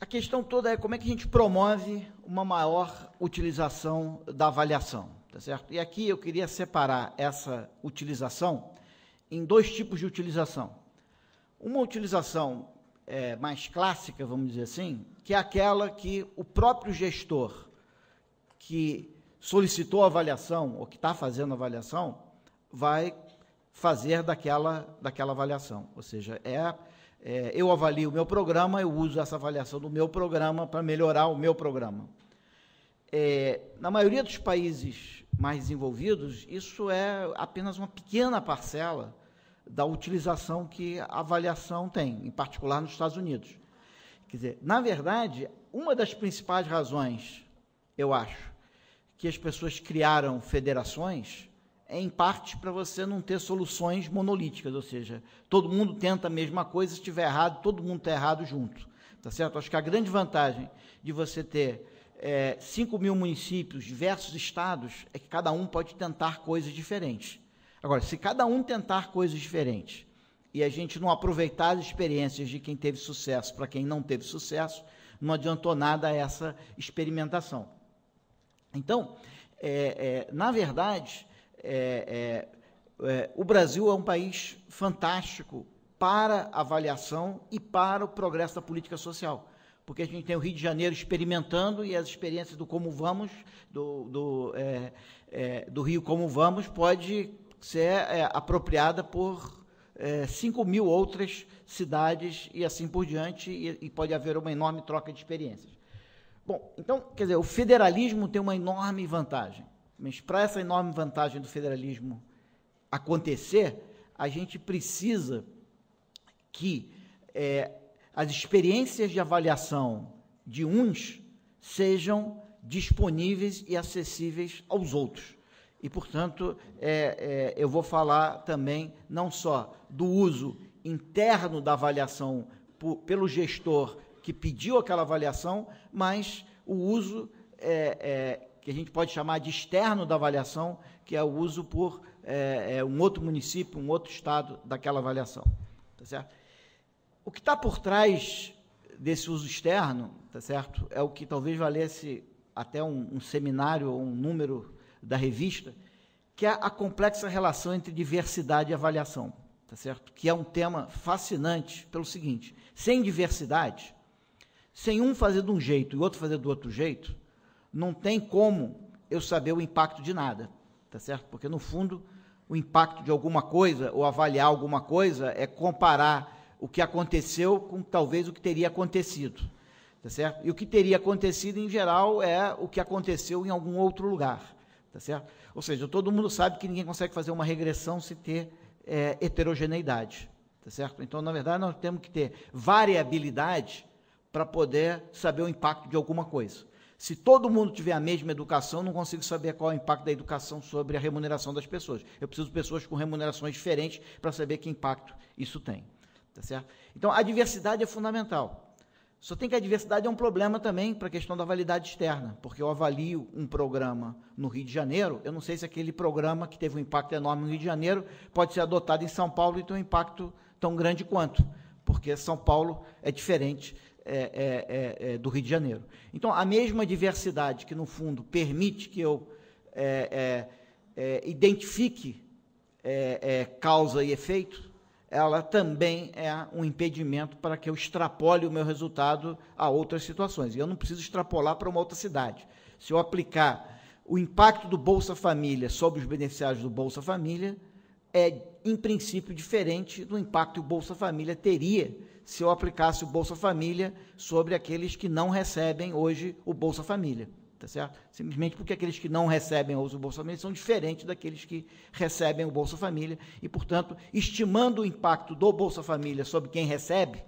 A questão toda é como é que a gente promove uma maior utilização da avaliação, tá certo? E aqui eu queria separar essa utilização em dois tipos de utilização. Uma utilização mais clássica, vamos dizer assim, que é aquela que o próprio gestor que solicitou a avaliação ou que está fazendo a avaliação vai fazer daquela avaliação. Ou seja, eu avalio o meu programa, eu uso essa avaliação do meu programa para melhorar o meu programa. Na maioria dos países mais desenvolvidos, isso é apenas uma pequena parcela da utilização que a avaliação tem, em particular nos Estados Unidos. Quer dizer, na verdade, uma das principais razões, eu acho, que as pessoas criaram federações é, em parte, para você não ter soluções monolíticas, ou seja, todo mundo tenta a mesma coisa, se estiver errado, todo mundo está errado junto, tá certo? Acho que a grande vantagem de você ter 5 mil municípios, diversos estados, é que cada um pode tentar coisas diferentes. Agora, se cada um tentar coisas diferentes e a gente não aproveitar as experiências de quem teve sucesso para quem não teve sucesso, não adiantou nada essa experimentação. Então, na verdade, o Brasil é um país fantástico para avaliação e para o progresso da política social, porque a gente tem o Rio de Janeiro experimentando e as experiências do Como Vamos, do Rio Como Vamos, pode ser apropriada por 5 mil outras cidades e assim por diante, e pode haver uma enorme troca de experiências. Bom, então, quer dizer, o federalismo tem uma enorme vantagem, mas para essa enorme vantagem do federalismo acontecer, a gente precisa que as experiências de avaliação de uns sejam disponíveis e acessíveis aos outros. E, portanto, eu vou falar também não só do uso interno da avaliação pelo gestor que pediu aquela avaliação, mas o uso que a gente pode chamar de externo da avaliação, que é o uso por um outro município, um outro estado daquela avaliação. Tá certo? O que está por trás desse uso externo, tá certo? É o que talvez valesse até um seminário ou um número da revista, que é a complexa relação entre diversidade e avaliação, tá certo? Que é um tema fascinante pelo seguinte: sem diversidade, sem um fazer de um jeito e outro fazer do outro jeito, não tem como eu saber o impacto de nada, tá certo? Porque, no fundo, o impacto de alguma coisa, ou avaliar alguma coisa, é comparar o que aconteceu com, talvez, o que teria acontecido, tá certo? E o que teria acontecido, em geral, é o que aconteceu em algum outro lugar, tá certo? Ou seja, todo mundo sabe que ninguém consegue fazer uma regressão se ter heterogeneidade, tá certo? Então, na verdade, nós temos que ter variabilidade para poder saber o impacto de alguma coisa. Se todo mundo tiver a mesma educação, não consigo saber qual é o impacto da educação sobre a remuneração das pessoas. Eu preciso de pessoas com remunerações diferentes para saber que impacto isso tem, tá certo? Então, a diversidade é fundamental. Só tem que a diversidade é um problema também para a questão da validade externa, porque eu avalio um programa no Rio de Janeiro, eu não sei se aquele programa que teve um impacto enorme no Rio de Janeiro pode ser adotado em São Paulo e ter um impacto tão grande quanto, porque São Paulo é diferente do Rio de Janeiro. Então, a mesma diversidade que, no fundo, permite que eu identifique causa e efeito, ela também é um impedimento para que eu extrapole o meu resultado a outras situações. E eu não preciso extrapolar para uma outra cidade. Se eu aplicar o impacto do Bolsa Família sobre os beneficiários do Bolsa Família, em princípio, diferente do impacto que o Bolsa Família teria se eu aplicasse o Bolsa Família sobre aqueles que não recebem hoje o Bolsa Família, tá certo? Simplesmente porque aqueles que não recebem hoje o Bolsa Família são diferentes daqueles que recebem o Bolsa Família e, portanto, estimando o impacto do Bolsa Família sobre quem recebe,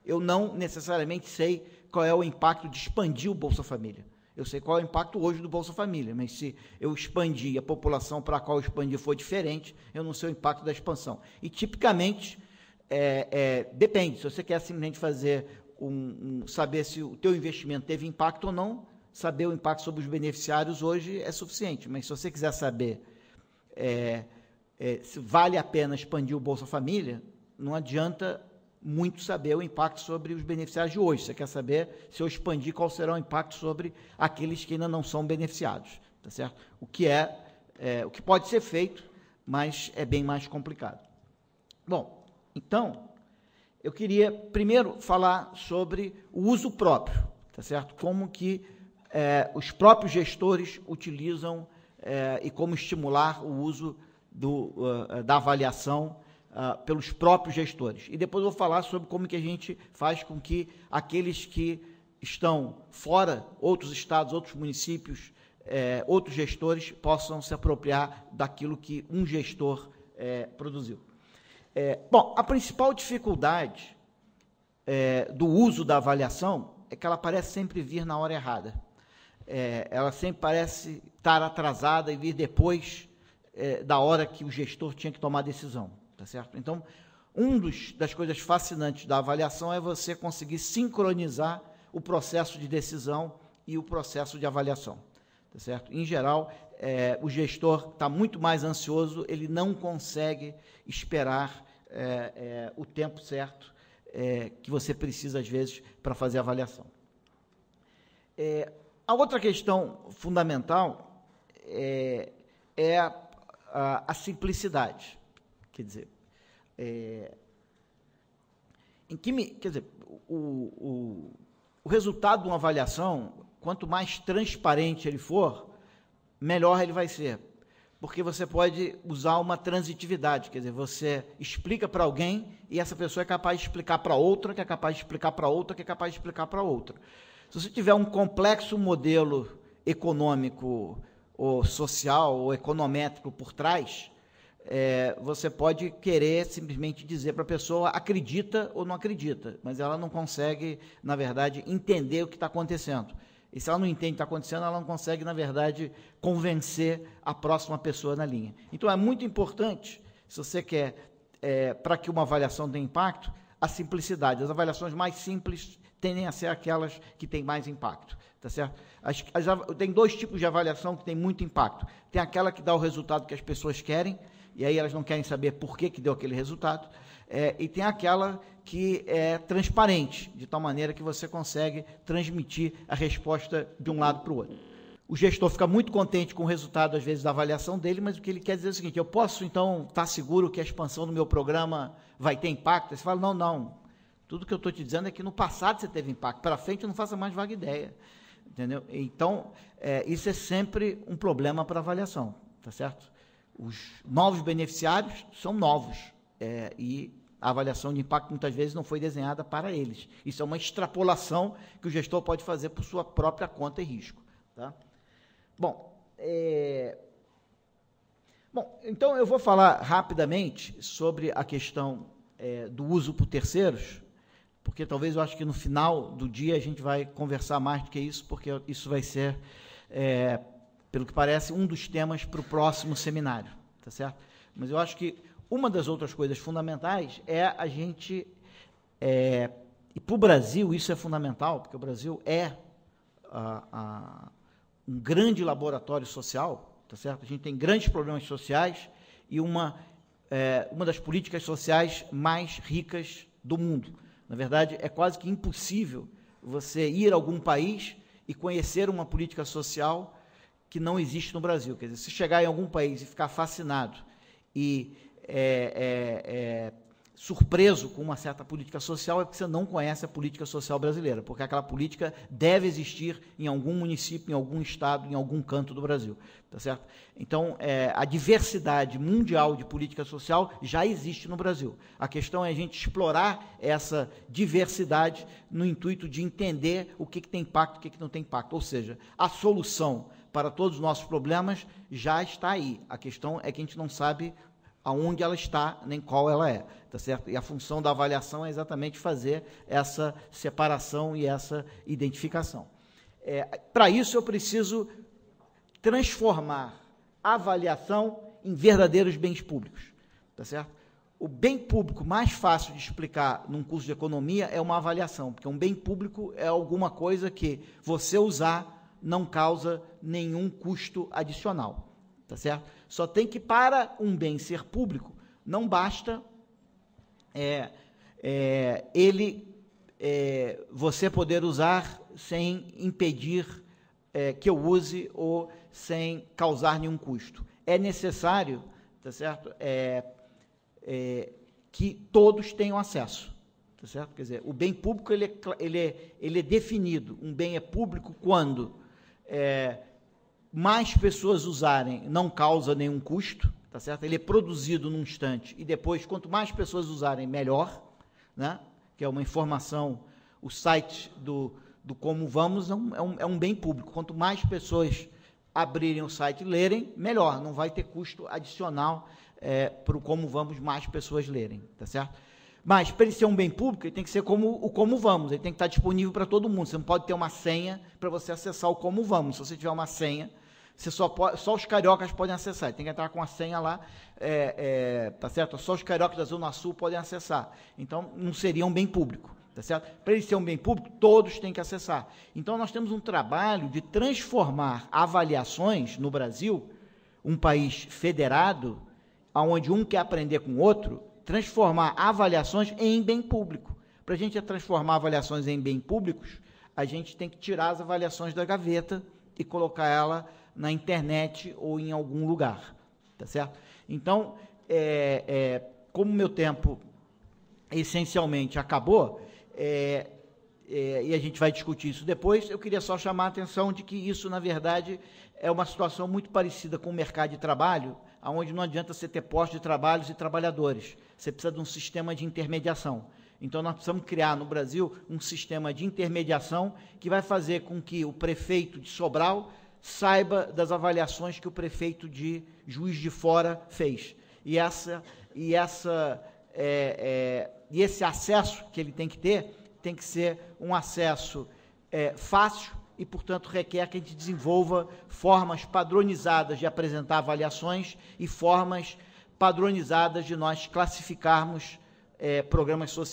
eu não necessariamente sei qual é o impacto de expandir o Bolsa Família. Eu sei qual é o impacto hoje do Bolsa Família, mas se eu expandir, a população para a qual eu expandir for diferente, eu não sei o impacto da expansão. E, tipicamente, depende. Se você quer simplesmente fazer saber se o teu investimento teve impacto ou não, saber o impacto sobre os beneficiários hoje é suficiente. Mas se você quiser saber se vale a pena expandir o Bolsa Família, não adianta muito saber o impacto sobre os beneficiários de hoje. Você quer saber, se eu expandir, qual será o impacto sobre aqueles que ainda não são beneficiados, tá certo? O que pode ser feito, mas é bem mais complicado. Bom, então, eu queria primeiro falar sobre o uso próprio, tá certo? Como que os próprios gestores utilizam e como estimular o uso da avaliação pelos próprios gestores. E depois eu vou falar sobre como que a gente faz com que aqueles que estão fora, outros estados, outros municípios, outros gestores possam se apropriar daquilo que um gestor produziu. Bom, a principal dificuldade do uso da avaliação é que ela parece sempre vir na hora errada. Ela sempre parece estar atrasada e vir depois da hora que o gestor tinha que tomar a decisão, tá certo? Então, das coisas fascinantes da avaliação é você conseguir sincronizar o processo de decisão e o processo de avaliação, tá certo? Em geral, o gestor está muito mais ansioso, ele não consegue esperar o tempo certo que você precisa, às vezes, para fazer a avaliação. A outra questão fundamental é a simplicidade. Quer dizer, o resultado de uma avaliação, quanto mais transparente ele for, melhor ele vai ser, porque você pode usar uma transitividade, quer dizer, você explica para alguém e essa pessoa é capaz de explicar para outra, que é capaz de explicar para outra, que é capaz de explicar para outra. Se você tiver um complexo modelo econômico, ou social, ou econométrico por trás, você pode querer simplesmente dizer para a pessoa acredita ou não acredita, mas ela não consegue, na verdade, entender o que está acontecendo. E se ela não entende o que está acontecendo, ela não consegue, na verdade, convencer a próxima pessoa na linha. Então, é muito importante, se você quer, para que uma avaliação tenha impacto, a simplicidade. As avaliações mais simples tendem a ser aquelas que têm mais impacto, tá certo? Tem dois tipos de avaliação que têm muito impacto. Tem aquela que dá o resultado que as pessoas querem, e aí elas não querem saber por que deu aquele resultado, e tem aquela que é transparente, de tal maneira que você consegue transmitir a resposta de um lado para o outro. O gestor fica muito contente com o resultado, às vezes, da avaliação dele, mas o que ele quer dizer é o seguinte: eu posso, então, estar seguro que a expansão do meu programa vai ter impacto? Você fala, não. Tudo que eu estou te dizendo é que no passado você teve impacto, para frente eu não faço mais vaga ideia. Entendeu? Então, isso é sempre um problema para avaliação, tá certo? Os novos beneficiários são novos, e a avaliação de impacto muitas vezes não foi desenhada para eles. Isso é uma extrapolação que o gestor pode fazer por sua própria conta e risco. Tá? Bom, então eu vou falar rapidamente sobre a questão do uso por terceiros, porque talvez eu acho que no final do dia a gente vai conversar mais do que isso, porque isso vai ser, pelo que parece, um dos temas para o próximo seminário, tá certo? Mas eu acho que uma das outras coisas fundamentais é a gente, e para o Brasil isso é fundamental, porque o Brasil é um grande laboratório social, tá certo? A gente tem grandes problemas sociais e uma das políticas sociais mais ricas do mundo. Na verdade, é quase que impossível você ir a algum país e conhecer uma política social que não existe no Brasil. Quer dizer, se chegar em algum país e ficar fascinado e surpreso com uma certa política social, é porque você não conhece a política social brasileira, porque aquela política deve existir em algum município, em algum estado, em algum canto do Brasil, tá certo? Então, a diversidade mundial de política social já existe no Brasil. A questão é a gente explorar essa diversidade no intuito de entender o que tem impacto e o que não tem impacto. Ou seja, a solução para todos os nossos problemas já está aí. A questão é que a gente não sabe aonde ela está, nem qual ela é, tá certo? E a função da avaliação é exatamente fazer essa separação e essa identificação. Para isso, eu preciso transformar a avaliação em verdadeiros bens públicos, tá certo? O bem público mais fácil de explicar num curso de economia é uma avaliação, porque um bem público é alguma coisa que você usar não causa nenhum custo adicional, tá certo? Só tem que, para um bem ser público, não basta você poder usar sem impedir que eu use ou sem causar nenhum custo. É necessário, tá certo? Que todos tenham acesso, tá certo? Quer dizer, o bem público ele é definido. Um bem é público quando mais pessoas usarem, não causa nenhum custo, tá certo? Ele é produzido num instante e depois, quanto mais pessoas usarem, melhor, né? Que é uma informação, o site do Como Vamos é um bem público. Quanto mais pessoas abrirem o site e lerem, melhor, não vai ter custo adicional para o Como Vamos mais pessoas lerem, tá certo? Mas, para ele ser um bem público, ele tem que ser como o Como Vamos, ele tem que estar disponível para todo mundo. Você não pode ter uma senha para você acessar o Como Vamos. Se você tiver uma senha, só os cariocas podem acessar, ele tem que entrar com a senha lá, tá certo? Só os cariocas da Zona Sul podem acessar. Então, não seria um bem público, tá certo? Para ele ser um bem público, todos têm que acessar. Então, nós temos um trabalho de transformar avaliações no Brasil, um país federado, onde um quer aprender com o outro, transformar avaliações em bem público. Para a gente transformar avaliações em bem públicos, a gente tem que tirar as avaliações da gaveta e colocar ela na internet ou em algum lugar, tá certo? Então, como meu tempo essencialmente acabou, e a gente vai discutir isso depois, eu queria só chamar a atenção de que isso, na verdade, é uma situação muito parecida com o mercado de trabalho, onde não adianta você ter postos de trabalhos e trabalhadores, você precisa de um sistema de intermediação. Então, nós precisamos criar no Brasil um sistema de intermediação que vai fazer com que o prefeito de Sobral saiba das avaliações que o prefeito de Juiz de Fora fez. E esse acesso que ele tem que ter, tem que ser um acesso fácil e, portanto, requer que a gente desenvolva formas padronizadas de apresentar avaliações e formas padronizadas de nós classificarmos programas sociais